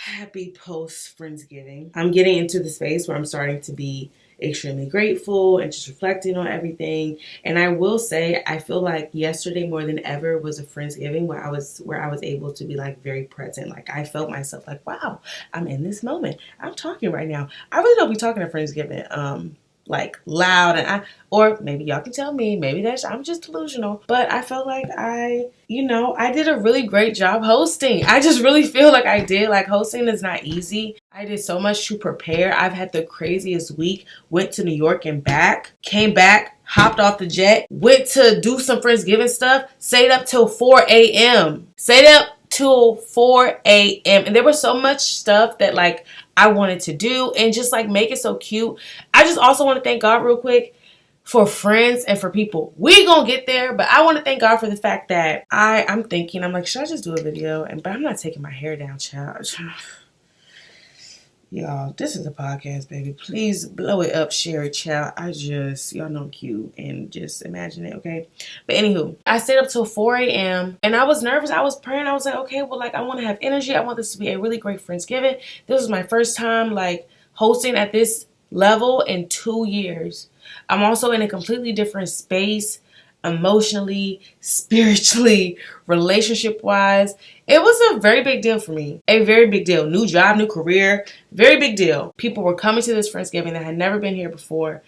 Happy post Friendsgiving. I'm getting into the space where I'm starting to be extremely grateful and just reflecting on everything. And I will say, I feel like yesterday more than ever was a Friendsgiving where I was able to be like very present. Like I felt myself like, wow, I'm in this moment. I'm talking right now. I really don't be talking at Friendsgiving. Like loud or maybe y'all can tell me, maybe I'm just delusional, but I felt like I did a really great job hosting. I just really feel like I did. Like hosting is not easy. I did so much to prepare. I've had the craziest week. Went to New York and back, came back, hopped off the jet, went to do some Friendsgiving stuff, stayed up till 4 a.m. Stayed up till 4 a.m. And there was so much stuff that like I wanted to do and just like make it so cute. I just also want to thank God real quick for friends and for people. We gonna get there, but I want to thank God for the fact that I'm thinking, I'm like, should I just do a video? But I'm not taking my hair down, child. Y'all, this is a podcast, baby. Please blow it up, share it, child. Y'all know I'm cute and just imagine it, okay? But anywho, I stayed up till 4 a.m. and I was nervous. I was praying. I was like, okay, well, like, I want to have energy. I want this to be a really great Friendsgiving. This was my first time, like, hosting at this level in 2 years. I'm also in a completely different space, emotionally, spiritually, relationship-wise. It was a very big deal for me. A very big deal. New job, new career. Very big deal. People were coming to this Friendsgiving that had never been here before.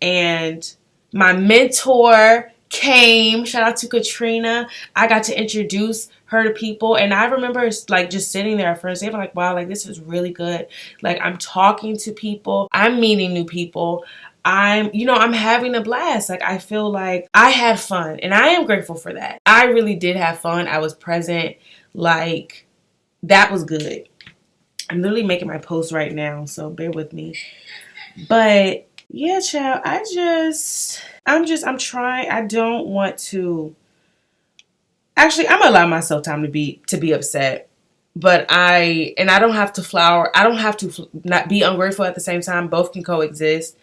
And my mentor came. Shout out to Katrina. I got to introduce her to people. And I remember like just sitting there at Friendsgiving like, wow, like this is really good. Like I'm talking to people. I'm meeting new people. I'm having a blast. Like I feel like I had fun and I am grateful for that. I really did have fun. I was present. Like that was good. I'm literally making my post right now, so bear with me. But yeah, child, I'm trying. I don't want to. Actually, I'm gonna allow myself time to be upset. But I don't have to flower. I don't have to not be ungrateful at the same time. Both can coexist.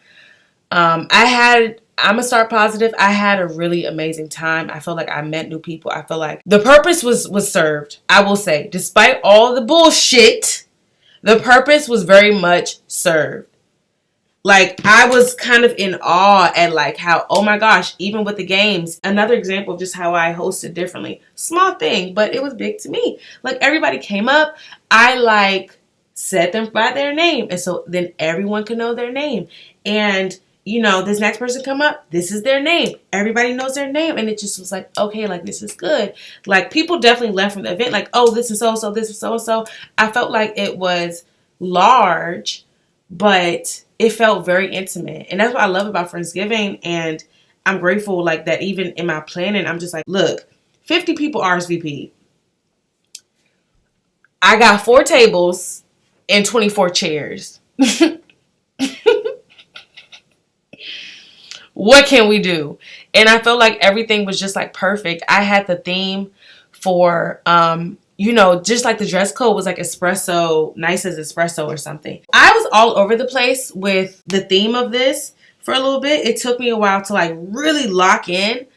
I'm gonna start positive. I had a really amazing time. I felt like I met new people. I feel like the purpose was served. I will say, despite all the bullshit, the purpose was very much served. Like I was kind of in awe at like how, oh my gosh, even with the games, another example of just how I hosted differently. Small thing, but it was big to me. Like everybody came up. I like said them by their name. And so then everyone could know their name. And this next person come up, this is their name. Everybody knows their name. And it just was like, okay, like this is good. Like people definitely left from the event like, oh, this is so-and-so, this is so-and-so. I felt like it was large, but it felt very intimate. And that's what I love about Friendsgiving. And I'm grateful like that even in my planning, I'm just like, look, 50 people RSVP. I got 4 tables and 24 chairs. What can we do? And I felt like everything was just like perfect. I had the theme for, just like the dress code was like espresso, nice as espresso or something. I was all over the place with the theme of this for a little bit. It took me a while to like really lock in.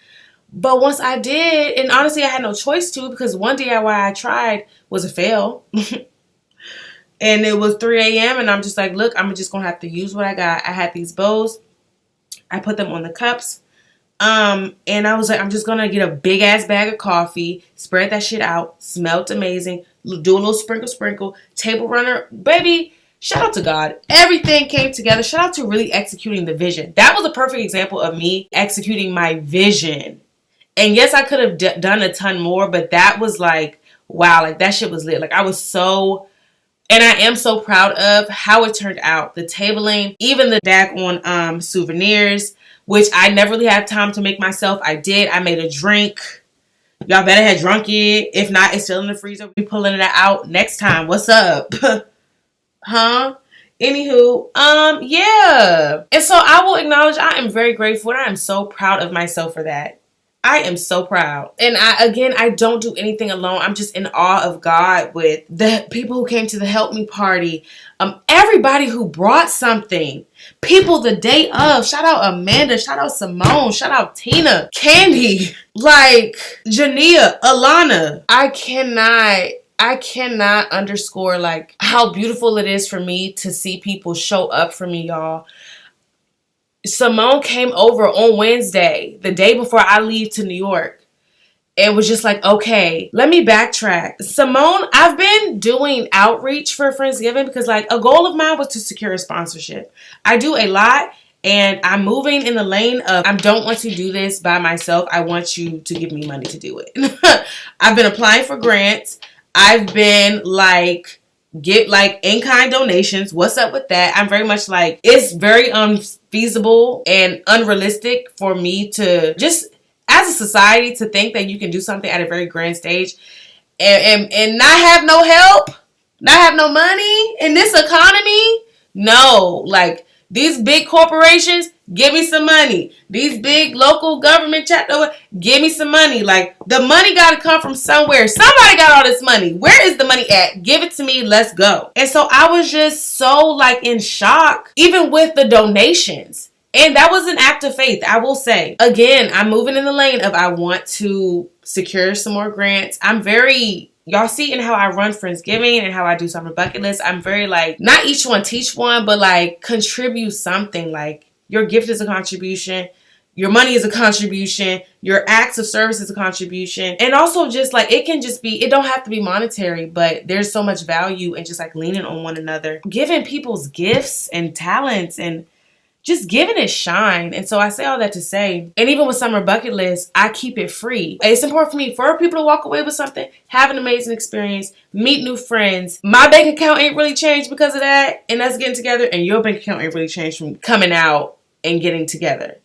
But once I did, and honestly, I had no choice to because one DIY I tried was a fail. And it was 3 a.m. and I'm just like, look, I'm just going to have to use what I got. I had these bows. I put them on the cups. And I was like, I'm just going to get a big ass bag of coffee, spread that shit out, smelled amazing, do a little sprinkle, table runner, baby. Shout out to God. Everything came together. Shout out to really executing the vision. That was a perfect example of me executing my vision. And yes, I could have done a ton more, but that was like, wow, like that shit was lit. Like I was so, and I am so proud of how it turned out. The tabling, even the daggone souvenirs, which I never really had time to make myself. I did. I made a drink. Y'all better have drunk it. If not, it's still in the freezer. We pulling it out next time. What's up? Huh? Anywho, yeah. And so I will acknowledge I am very grateful and I am so proud of myself for that. I am so proud. And I don't do anything alone. I'm just in awe of God with the people who came to the Help Me party. Everybody who brought something. People the day of. Shout out Amanda. Shout out Simone. Shout out Tina. Candy. Like Jania. Alana. I cannot I cannot underscore like how beautiful it is for me to see people show up for me, y'all. Simone came over on Wednesday, the day before I leave to New York. It was just like, okay, let me backtrack. Simone, I've been doing outreach for Friendsgiving because like a goal of mine was to secure a sponsorship. I do a lot and I'm moving in the lane of I don't want to do this by myself. I want you to give me money to do it. I've been applying for grants. I've been like, get like in-kind donations. What's up with that? I'm very much like, it's very unfeasible and unrealistic for me to just as a society to think that you can do something at a very grand stage and not have no help, not have no money in this economy. No, like these big corporations, give me some money. These big local government chapter, give me some money. Like the money got to come from somewhere. Somebody got all this money. Where is the money at? Give it to me. Let's go. And so I was just so like in shock, even with the donations. And that was an act of faith, I will say. Again, I'm moving in the lane of I want to secure some more grants. I'm very, y'all see in how I run Friendsgiving and how I do summer bucket list. I'm very like, not each one teach one, but like contribute something. Like your gift is a contribution. Your money is a contribution. Your acts of service is a contribution. And also just like, it can just be, it don't have to be monetary, but there's so much value in just like leaning on one another. Giving people's gifts and talents and just giving it shine. And so I say all that to say, and even with summer bucket list, I keep it free. It's important for me for people to walk away with something, have an amazing experience, meet new friends. My bank account ain't really changed because of that and us getting together, and your bank account ain't really changed from coming out and getting together.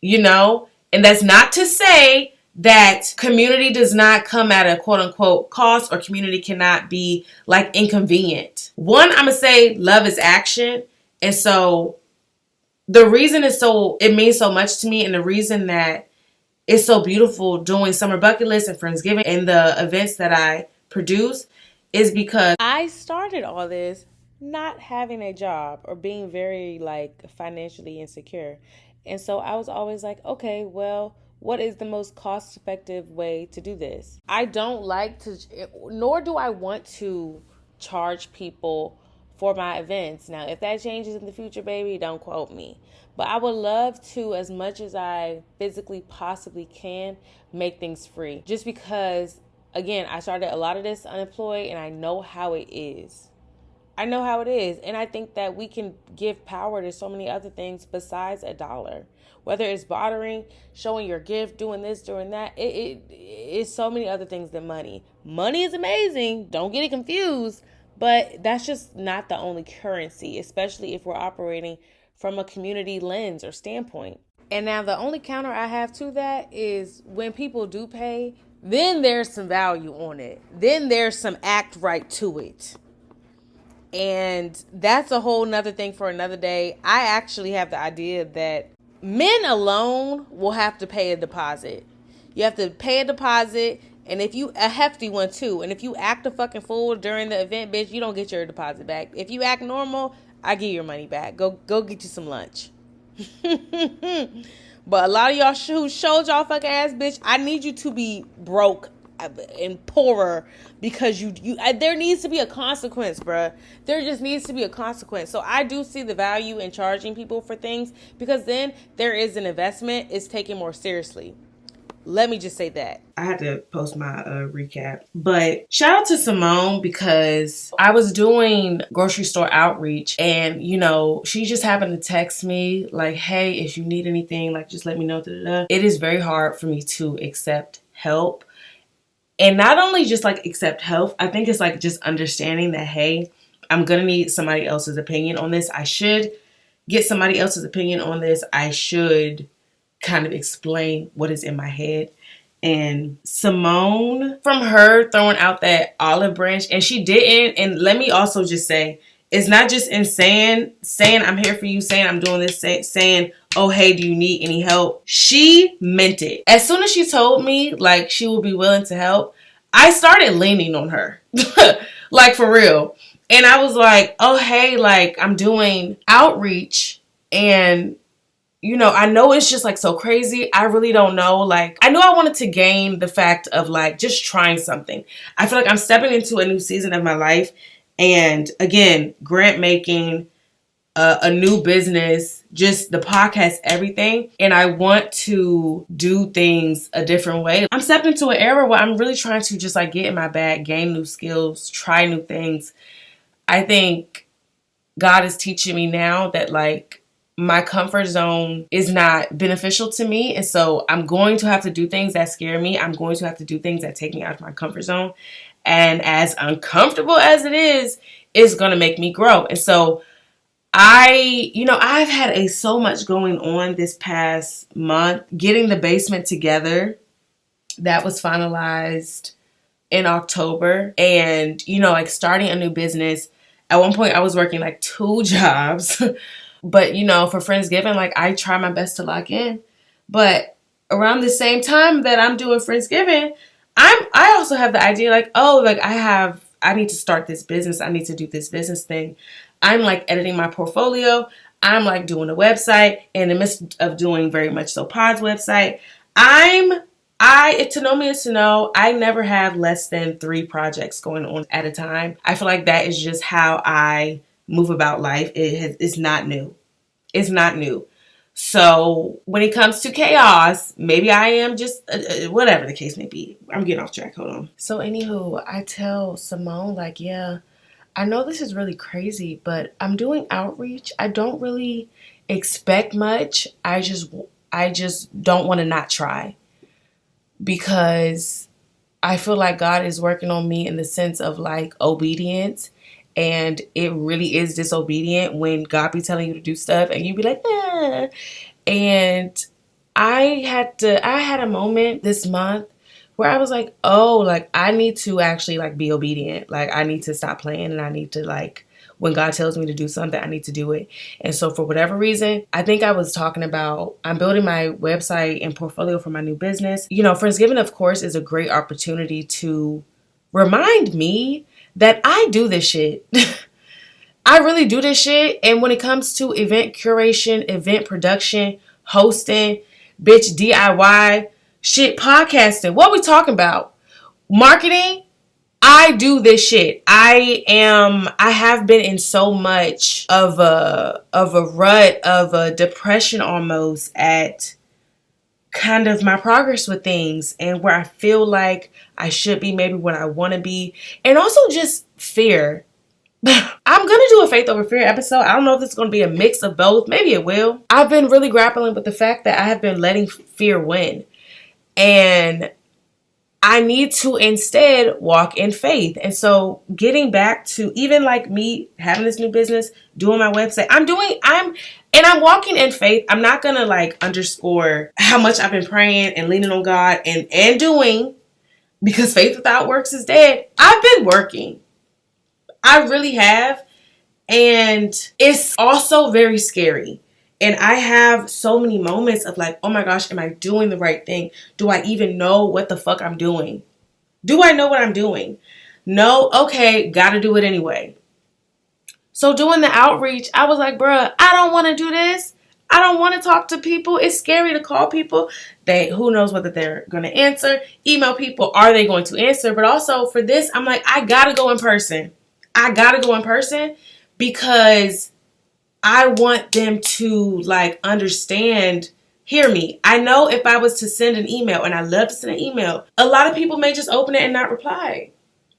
You know? And that's not to say that community does not come at a quote unquote cost, or community cannot be like inconvenient. One, I'm gonna say love is action. And so the reason it means so much to me, and the reason that it's so beautiful doing summer bucket list and Friendsgiving and the events that I produce is because I started all this not having a job or being very like financially insecure. And so I was always like, okay, well, what is the most cost effective way to do this? I don't like to, nor do I want to charge people for my events. Now, if that changes in the future, baby, don't quote me. But I would love to, as much as I physically possibly can, make things free. Just because, again, I started a lot of this unemployed and I know how it is. I know how it is. And I think that we can give power to so many other things besides a dollar. Whether it's bartering, showing your gift, doing this, doing that. It's so many other things than money. Money is amazing. Don't get it confused. But that's just not the only currency, especially if we're operating from a community lens or standpoint. And now the only counter I have to that is when people do pay, then there's some value on it. Then there's some act right to it. And that's a whole nother thing for another day. I actually have the idea that men alone will have to pay a deposit. You have to pay a deposit. And if you, a hefty one too, and if you act a fucking fool during the event, bitch, you don't get your deposit back. If you act normal, I give you your money back. Go get you some lunch. But a lot of y'all who showed y'all fucking ass, bitch, I need you to be broke and poorer because you there needs to be a consequence, bruh. There just needs to be a consequence. So I do see the value in charging people for things because then there is an investment. It's taken more seriously. Let me just say that. I had to post my recap. But shout out to Simone because I was doing grocery store outreach and, you know, she just happened to text me like, hey, if you need anything, like, just let me know. It is very hard for me to accept help. And not only just like accept help, I think it's like just understanding that, hey, I'm going to need somebody else's opinion on this. I should get somebody else's opinion on this. I should kind of explain what is in my head. And Simone, from her throwing out that olive branch, and she didn't, and let me also just say, it's not just in saying I'm here for you, saying I'm doing this, saying, oh, hey, do you need any help? She meant it. As soon as she told me, like, she would be willing to help, I started leaning on her. Like, for real. And I was like, oh, hey, like, I'm doing outreach, and I know it's just like so crazy. I really don't know. Like, I knew I wanted to gain the fact of like just trying something. I feel like I'm stepping into a new season of my life. And again, grant making, a new business, just the podcast, everything. And I want to do things a different way. I'm stepping into an era where I'm really trying to just like get in my bag, gain new skills, try new things. I think God is teaching me now that like my comfort zone is not beneficial to me. And so I'm going to have to do things that scare me. I'm going to have to do things that take me out of my comfort zone. And as uncomfortable as it is, it's going to make me grow. And so I've had so much going on this past month, getting the basement together. That was finalized in October. And, like starting a new business. At one point I was working like 2 jobs, but for Friendsgiving, like I try my best to lock in. But around the same time that I'm doing Friendsgiving, I also have the idea like, oh, like I need to start this business. I need to do this business thing. I'm like editing my portfolio. I'm like doing a website in the midst of doing very much so Pod's website. To know me is to know I never have less than 3 projects going on at a time. I feel like that is just how I move about life. It's not new. It's not new. So when it comes to chaos, maybe I am just whatever the case may be. I'm getting off track. Hold on. So anywho, I tell Simone like, yeah, I know this is really crazy, but I'm doing outreach. I don't really expect much. I just don't want to not try, because I feel like God is working on me in the sense of like obedience. And it really is disobedient when God be telling you to do stuff and you be like, eh. And I had a moment this month where I was like, oh, like I need to actually like be obedient. Like I need to stop playing, and I need to like, when God tells me to do something, I need to do it. And so for whatever reason, I think I was talking about, I'm building my website and portfolio for my new business. Friendsgiving, of course, is a great opportunity to remind me that I do this shit. I really do this shit. And when it comes to event curation, event production, hosting, bitch, DIY, shit, podcasting, what we talking about? Marketing, I do this shit. I have been in so much of a rut, of a depression almost at kind of my progress with things and where I feel like I should be, maybe what I want to be, and also just fear. I'm going to do a faith over fear episode. I don't know if it's going to be a mix of both. Maybe it will. I've been really grappling with the fact that I have been letting fear win. And I need to instead walk in faith. And so getting back to even like me having this new business, doing my website, I'm walking in faith. I'm not going to like underscore how much I've been praying and leaning on God and doing, because faith without works is dead. I've been working. I really have. And it's also very scary. And I have so many moments of like, oh my gosh, am I doing the right thing? Do I even know what the fuck I'm doing? Do I know what I'm doing? No? Okay, gotta do it anyway. So doing the outreach, I was like, bruh, I don't want to do this. I don't want to talk to people. It's scary to call people. Who knows whether they're going to answer. Email people, are they going to answer? But also for this, I'm like, I gotta go in person. Because I want them to like understand, hear me. I know if I was to send an email, and I love to send an email, a lot of people may just open it and not reply.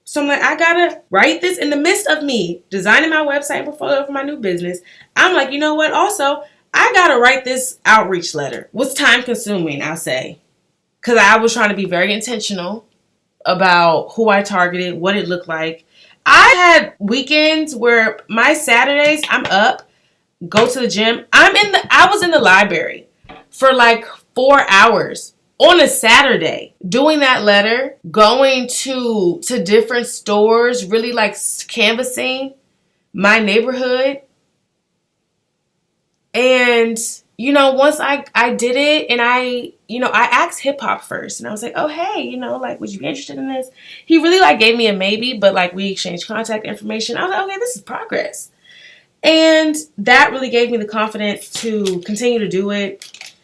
So I'm like, I gotta write this in the midst of me designing my website and portfolio for my new business. I'm like, you know what? Also, I gotta write this outreach letter. What's time consuming, I'll say. Because I was trying to be very intentional about who I targeted, what it looked like. I had weekends where my Saturdays, I'm up, go to the gym. I was in the library for like 4 hours on a Saturday doing that letter, going to different stores, really like canvassing my neighborhood. And, once I did it, and I asked hip hop first, and I was like, oh, hey, like, would you be interested in this? He really like gave me a maybe, but like we exchanged contact information. I was like, okay, this is progress. And that really gave me the confidence to continue to do it.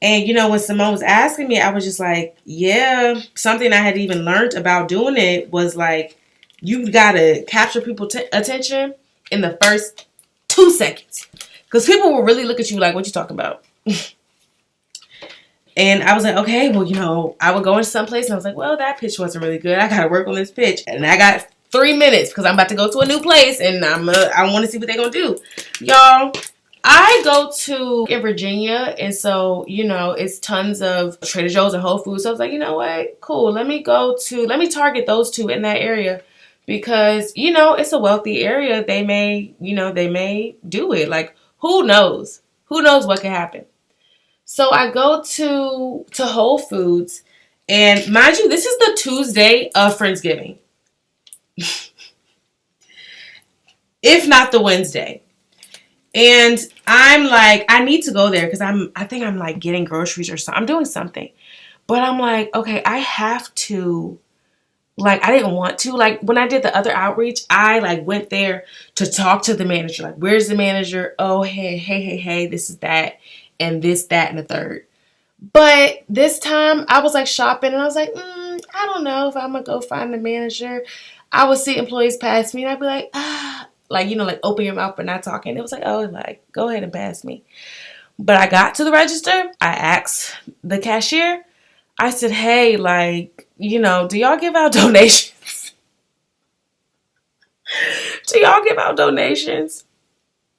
And, you know, when Simone was asking me, I was just like, yeah, something I had even learned about doing it was like, you got to capture people's attention in the first 2 seconds. Because people will really look at you like, what you talking about? And I was like, okay, well, you know, I would go into some place and I was like, well, that pitch wasn't really good. I got to work on this pitch. And I got 3 minutes because I'm about to go to a new place and I want to see what they're going to do. Y'all, I go to in Virginia, and so, you know, it's tons of Trader Joe's and Whole Foods. So I was like, you know what? Cool. Let me target those 2 in that area because, you know, it's a wealthy area. They may do it. Like, who knows? Who knows what can happen? So I go to Whole Foods, and mind you, this is the Tuesday of Friendsgiving. If not the Wednesday. And I'm like, I need to go there because I think I'm like getting groceries or something. I'm doing something. But I'm like, okay, I have to, like, I didn't want to. Like, when I did the other outreach, I like went there to talk to the manager. Like, where's the manager? Oh, hey, this is that, and this, that, and the third. But this time I was like shopping and I was like, I don't know if I'm going to go find the manager. I would see employees pass me and I'd be like, like, you know, like open your mouth but not talking. It was like, oh, like, go ahead and pass me. But I got to the register. I asked the cashier. I said, hey, like, you know, do y'all give out donations? Do y'all give out donations?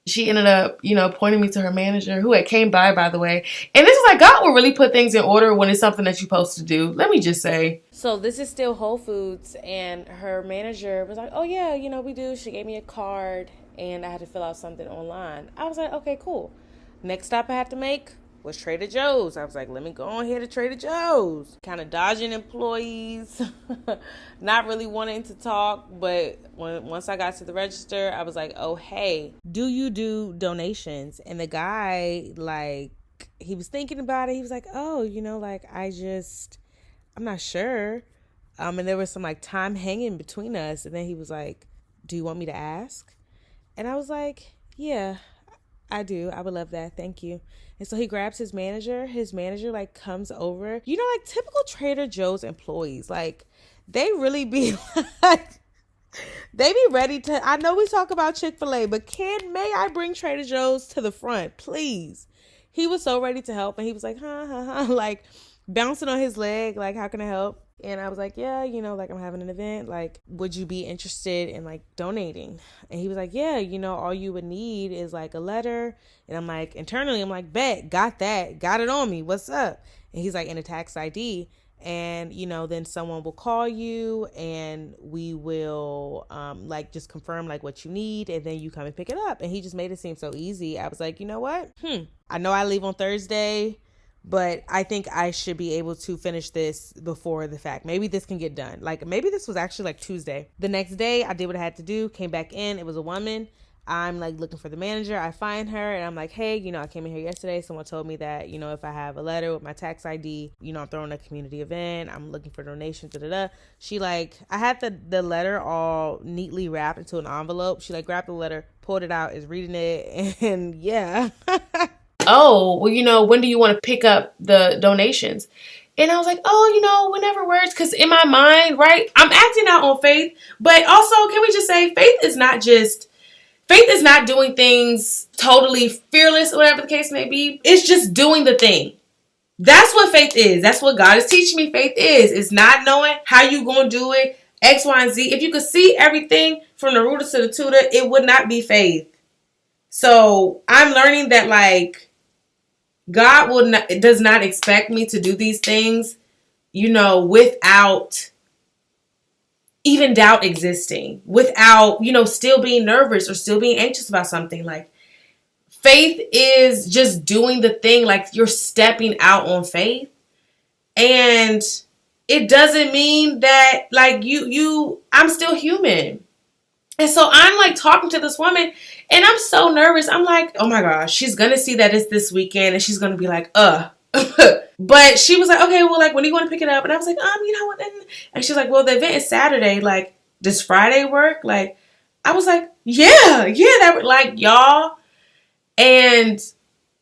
She ended up, you know, pointing me to her manager who had came by the way. And this is like, God will really put things in order when it's something that you're supposed to do. Let me just say. So this is still Whole Foods, and her manager was like, oh yeah, you know, we do. She gave me a card and I had to fill out something online. I was like, okay, cool. Next stop I had to make was Trader Joe's. I was like, let me go on here to Trader Joe's. Kind of dodging employees, not really wanting to talk. But once I got to the register, I was like, oh, hey, do you do donations? And the guy, like, he was thinking about it. He was like, oh, you know, like, I'm not sure. And there was some like time hanging between us. And then he was like, do you want me to ask? And I was like, yeah, I do. I would love that. Thank you. And so he grabs his manager. His manager like comes over. You know, like typical Trader Joe's employees, like they really be like, they be ready to, I know we talk about Chick-fil-A, but may I bring Trader Joe's to the front, please? He was so ready to help. And he was like, like bouncing on his leg. Like, how can I help? And I was like, yeah, you know, like I'm having an event. Like, would you be interested in like donating? And he was like, yeah, you know, all you would need is like a letter. And I'm like, internally, I'm like, bet, got that, got it on me. What's up? And he's like, in a tax ID. And, you know, then someone will call you and we will like just confirm like what you need. And then you come and pick it up. And he just made it seem so easy. I was like, you know what? I know I leave on Thursday, but I think I should be able to finish this before the fact. Maybe this can get done. Like, maybe this was actually like Tuesday. The next day, I did what I had to do, came back in. It was a woman. I'm like looking for the manager. I find her and I'm like, hey, you know, I came in here yesterday. Someone told me that, you know, if I have a letter with my tax ID, you know, I'm throwing a community event. I'm looking for donations. She like, I had the letter all neatly wrapped into an envelope. She like grabbed the letter, pulled it out, is reading it. And yeah. Oh, well, you know, when do you want to pick up the donations? And I was like, oh, you know, whenever works. Because in my mind, right, I'm acting out on faith. But also, can we just say faith is not doing things totally fearless or whatever the case may be. It's just doing the thing. That's what faith is. That's what God is teaching me faith is. It's not knowing how you going to do it, X, Y, and Z. If you could see everything from the rooter to the tutor, it would not be faith. So I'm learning that, like, God does not expect me to do these things, you know, without even doubt existing, without, you know, still being nervous or still being anxious about something. Like, faith is just doing the thing, like you're stepping out on faith. And it doesn't mean that like I'm still human. And so I'm like talking to this woman and I'm so nervous. I'm like, oh my gosh, she's going to see that it's this weekend and she's going to be like, But she was like, okay, well, like, when do you want to pick it up? And I was like, you know what? And she's like, well, the event is Saturday. Like, does Friday work? Like, I was like, yeah, that were like y'all. And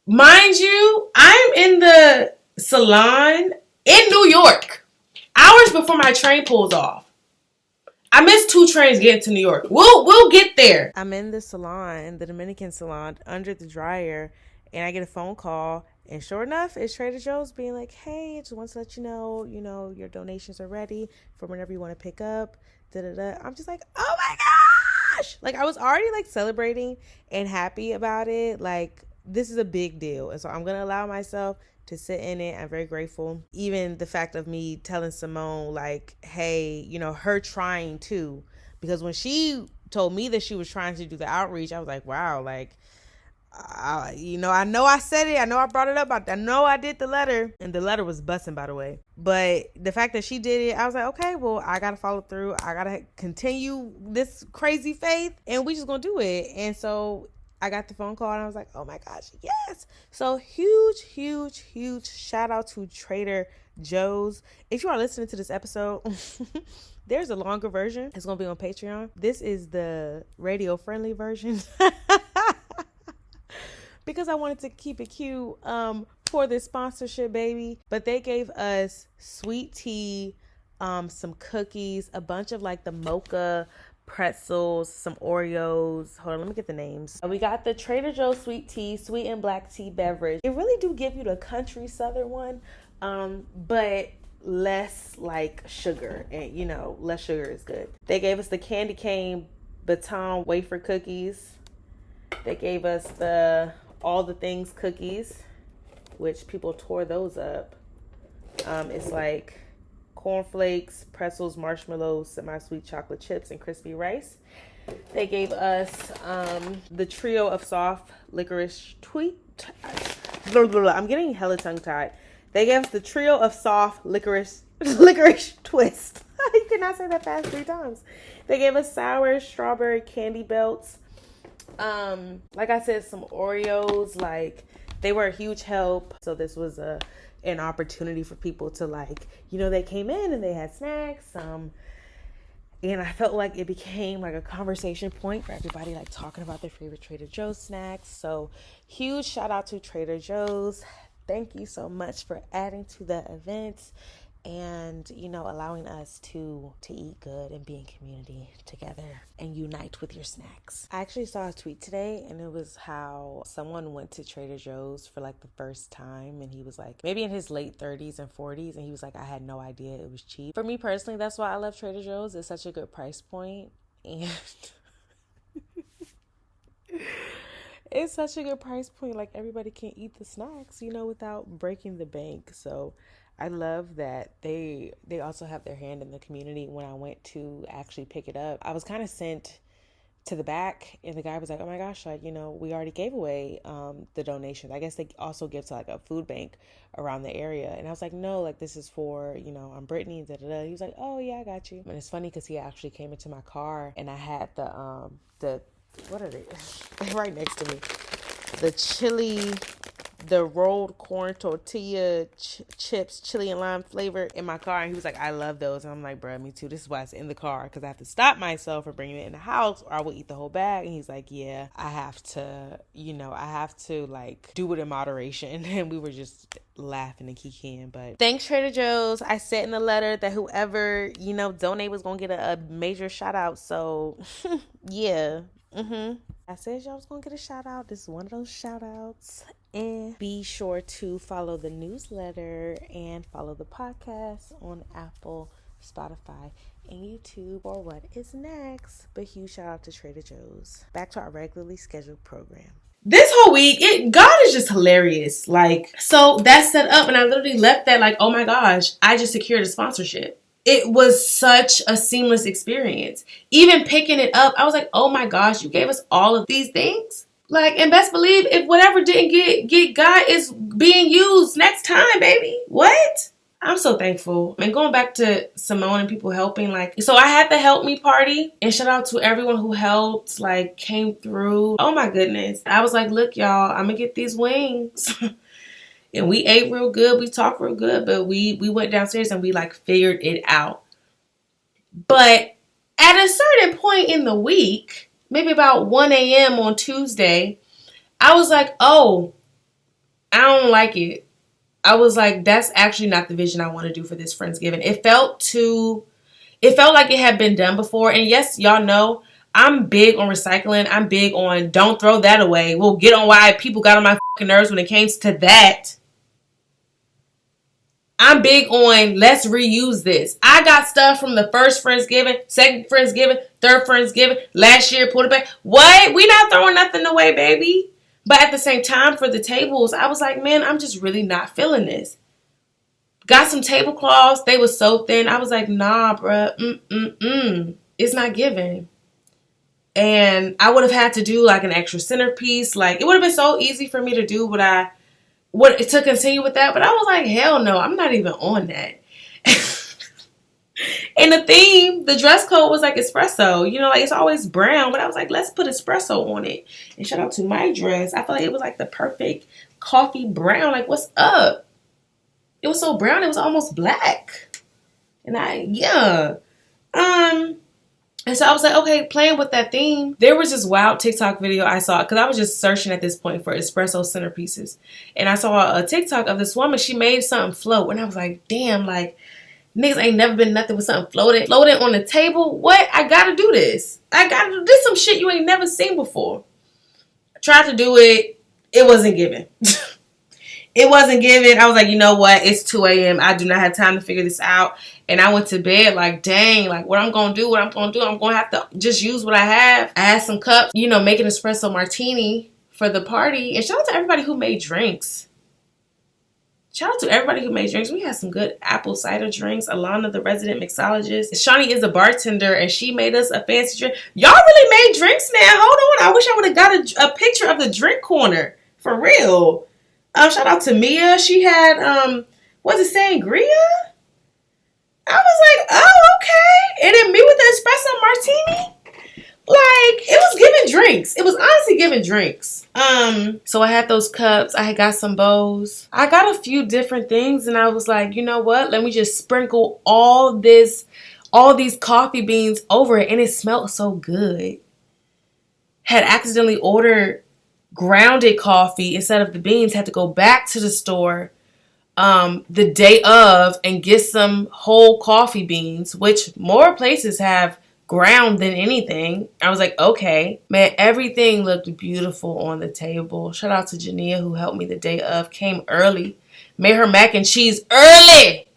mind you, I'm in the salon in New York, hours before my train pulls off. I missed 2 trains getting to New York. We'll get there. I'm in the salon, the Dominican salon, under the dryer, and I get a phone call. And sure enough, it's Trader Joe's being like, hey, I just want to let you know, your donations are ready for whenever you want to pick up. Da-da-da. I'm just like, oh my gosh. Like, I was already like celebrating and happy about it. Like, this is a big deal. And so I'm going to allow myself to sit in it. I'm very grateful. Even the fact of me telling Simone, like, hey, her trying too. Because when she told me that she was trying to do the outreach, I was like, wow, like, I know I said it. I know I brought it up. I know I did the letter. And the letter was busting, by the way. But the fact that she did it, I was like, okay, well, I got to follow through. I got to continue this crazy faith. And we just going to do it. And so I got the phone call and I was like, oh my gosh, yes. So huge shout out to Trader Joe's. If you are listening to this episode, there's a longer version. It's going to be on Patreon. This is the radio friendly version. Because I wanted to keep it cute for this sponsorship, baby. But they gave us sweet tea, some cookies, a bunch of like the mocha pretzels, some Oreos. Hold on, let me get the names. We got the Trader Joe's sweet tea, sweet and black tea beverage. It really do give you the country southern one, but less like sugar. And less sugar is good. They gave us the candy cane baton wafer cookies. They gave us the all the things cookies, which people tore those up. It's like cornflakes, pretzels, marshmallows, semi-sweet chocolate chips, and crispy rice. They gave us the trio of soft licorice I'm getting hella tongue-tied. They gave us the trio of soft licorice twist. You cannot say that fast 3 times. They gave us sour strawberry candy belts. Like I said, some Oreos. Like, they were a huge help. So this was an opportunity for people to, like, they came in and they had snacks. And I felt like it became like a conversation point for everybody, like talking about their favorite Trader Joe's snacks. So huge shout out to Trader Joe's. Thank you so much for adding to the event and, allowing us to eat good and be in community together and unite with your snacks. I actually saw a tweet today, and it was how someone went to Trader Joe's for like the first time, and he was like maybe in his late 30s and 40s, and he was like, I had no idea it was cheap. For me personally, that's why I love Trader Joe's. It's such a good price point, and it's such a good price point. Like, everybody can eat the snacks, without breaking the bank. So I love that they also have their hand in the community. When I went to actually pick it up, I was kind of sent to the back, and the guy was like, oh my gosh, like, we already gave away the donations. I guess they also give to like a food bank around the area. And I was like, no, like, this is for, I'm Brittany, da da da. He was like, oh yeah, I got you. And it's funny because he actually came into my car, and I had the what are they right next to me, the rolled corn tortilla chips, chili and lime flavor in my car. And he was like, I love those. And I'm like, bro, me too. This is why it's in the car, because I have to stop myself from bringing it in the house, or I will eat the whole bag. And he's like, yeah, I have to like do it in moderation. And we were just laughing and kikiing. But thanks, Trader Joe's. I said in the letter that whoever donate was gonna get a major shout out. So yeah. I said y'all was gonna get a shout out. This is one of those shout outs. And be sure to follow the newsletter and follow the podcast on Apple, Spotify, and YouTube for what is next. But huge shout out to Trader Joe's. Back to our regularly scheduled program. This whole week, God is just hilarious. Like, so that's set up, and I literally left that like, oh my gosh, I just secured a sponsorship. It was such a seamless experience. Even picking it up, I was like, oh my gosh, you gave us all of these things? Like, and best believe if whatever didn't get got is being used next time, baby. What? I'm so thankful. And going back to Simone and people helping, like, so I had the help me party, and shout out to everyone who helped, like, came through. Oh my goodness. I was like, look, y'all, I'm gonna get these wings. And we ate real good. We talked real good, but we went downstairs and we like figured it out. But at a certain point in the week, maybe about 1 a.m. on Tuesday, I was like, oh, I don't like it. I was like, that's actually not the vision I want to do for this Friendsgiving. It felt like it had been done before. And yes, y'all know, I'm big on recycling. I'm big on don't throw that away. We'll get on why people got on my fucking nerves when it came to that. I'm big on let's reuse this. I got stuff from the first Friendsgiving, second Friendsgiving, third Friendsgiving, last year, put it back. What? We not throwing nothing away, baby. But at the same time, for the tables, I was like, man, I'm just really not feeling this. Got some tablecloths. They were so thin. I was like, nah, bruh. It's not giving. And I would have had to do like an extra centerpiece. Like, it would have been so easy for me to do to continue with that. But I was like, hell no, I'm not even on that. And the dress code was like espresso. You know, like it's always brown. But I was like, let's put espresso on it. And shout out to my dress. I felt like it was like the perfect coffee brown. Like, what's up? It was so brown, it was almost black. And and so I was like, okay, playing with that theme. There was this wild TikTok video I saw, because I was just searching at this point for espresso centerpieces. And I saw a TikTok of this woman, she made something float. And I was like, damn, like, niggas ain't never been nothing with something floating on the table. What? I gotta do this. I gotta do this, some shit you ain't never seen before. I tried to do it. It wasn't giving. It wasn't giving. I was like, you know what? It's 2 a.m. I do not have time to figure this out. And I went to bed like, dang, like what I'm going to do, I'm going to have to just use what I have. I had some cups, you know, make an espresso martini for the party. And shout out to everybody who made drinks. Shout out to everybody who made drinks. We had some good apple cider drinks. Alana, the resident mixologist. Shawnee is a bartender, and she made us a fancy drink. Y'all really made drinks now. Hold on. I wish I would have got a picture of the drink corner. For real. Shout out to Mia. She had, was it sangria? I was like, oh, okay. And then me with the espresso martini. Like, it was giving drinks. It was honestly giving drinks. So I had those cups. I had got some bowls. I got a few different things, and I was like, you know what? Let me just sprinkle all these coffee beans over it, and it smelled so good. Had accidentally ordered grounded coffee instead of the beans, had to go back to the store the day of and get some whole coffee beans, which more places have ground than anything. I was like, okay. Man, everything looked beautiful on the table. Shout out to Jania, who helped me the day of, came early, made her mac and cheese early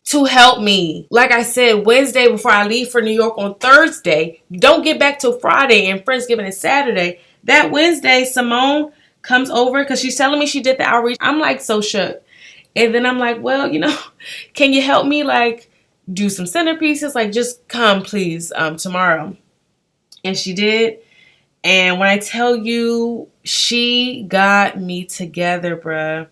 to help me. Like I said, Wednesday before I leave for New York on Thursday, don't get back till Friday, and Friendsgiving is Saturday. That Wednesday, Simone comes over because she's telling me she did the outreach. I'm like so shook. And then I'm like, well, you know, can you help me like do some centerpieces? Like just come please tomorrow. And she did. And when I tell you, she got me together, bruh,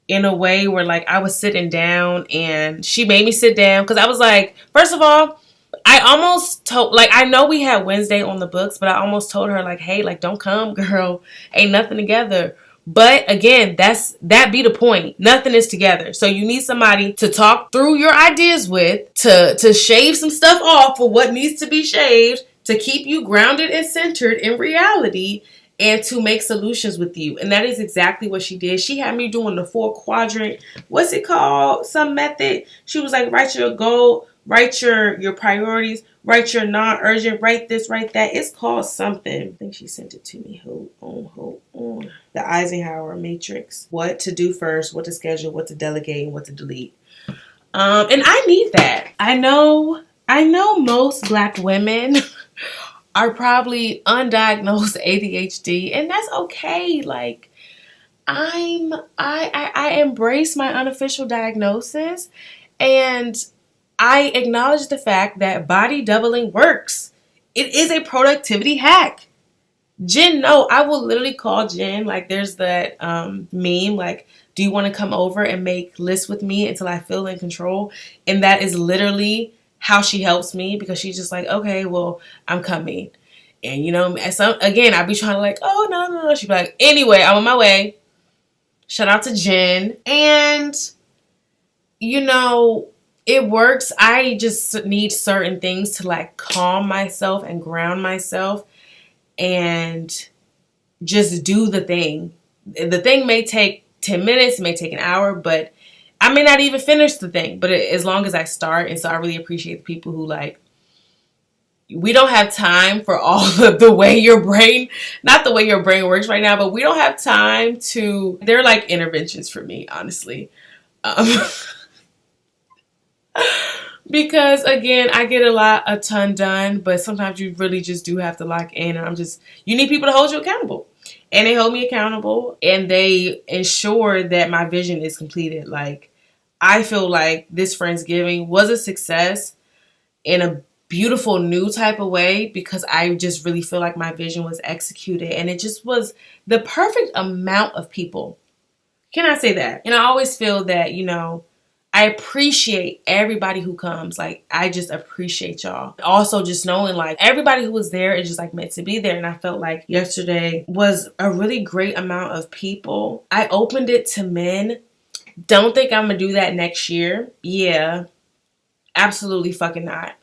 in a way where like I was sitting down and she made me sit down. Because I was like, first of all, I almost told, like, I know we had Wednesday on the books, but I almost told her, like, hey, like, don't come, girl. Ain't nothing together. But again, that be the point. Nothing is together. So you need somebody to talk through your ideas with, to shave some stuff off for what needs to be shaved, to keep you grounded and centered in reality, and to make solutions with you. And that is exactly what she did. She had me doing the 4-quadrant, what's it called? Some method. She was like, write your goal, write your priorities, write your non-urgent, write this, write that. It's called something. I think she sent it to me. Hold on. The Eisenhower matrix. What to do first, what to schedule, what to delegate, and what to delete. And I need that. I know most Black women are probably undiagnosed ADHD, and that's okay. Like, I embrace my unofficial diagnosis, and I acknowledge the fact that body doubling works. It is a productivity hack. Jen, no, I will literally call Jen. Like, there's that meme, like, do you want to come over and make lists with me until I feel in control? And that is literally how she helps me, because she's just like, okay, well, I'm coming. And, you know, again, I'd be trying to like, oh, no. She'd be like, anyway, I'm on my way. Shout out to Jen. And, you know, It works. I just need certain things to like calm myself and ground myself and just do the thing. The thing may take 10 minutes, it may take an hour, but I may not even finish the thing, but as long as I start. And so I really appreciate the people who like, we don't have time for all of the way your brain, not the way your brain works right now, but we don't have time to, they're like interventions for me, honestly. Um, because again, I get a ton done, but sometimes you really just do have to lock in. And you need people to hold you accountable. And they hold me accountable and they ensure that my vision is completed. Like, I feel like this Friendsgiving was a success in a beautiful new type of way because I just really feel like my vision was executed and it just was the perfect amount of people. Can I say that? And I always feel that, you know, I appreciate everybody who comes. Like, I just appreciate y'all. Also, just knowing like everybody who was there is just like meant to be there. And I felt like yesterday was a really great amount of people. I opened it to men. Don't think I'm gonna do that next year. Yeah, absolutely fucking not.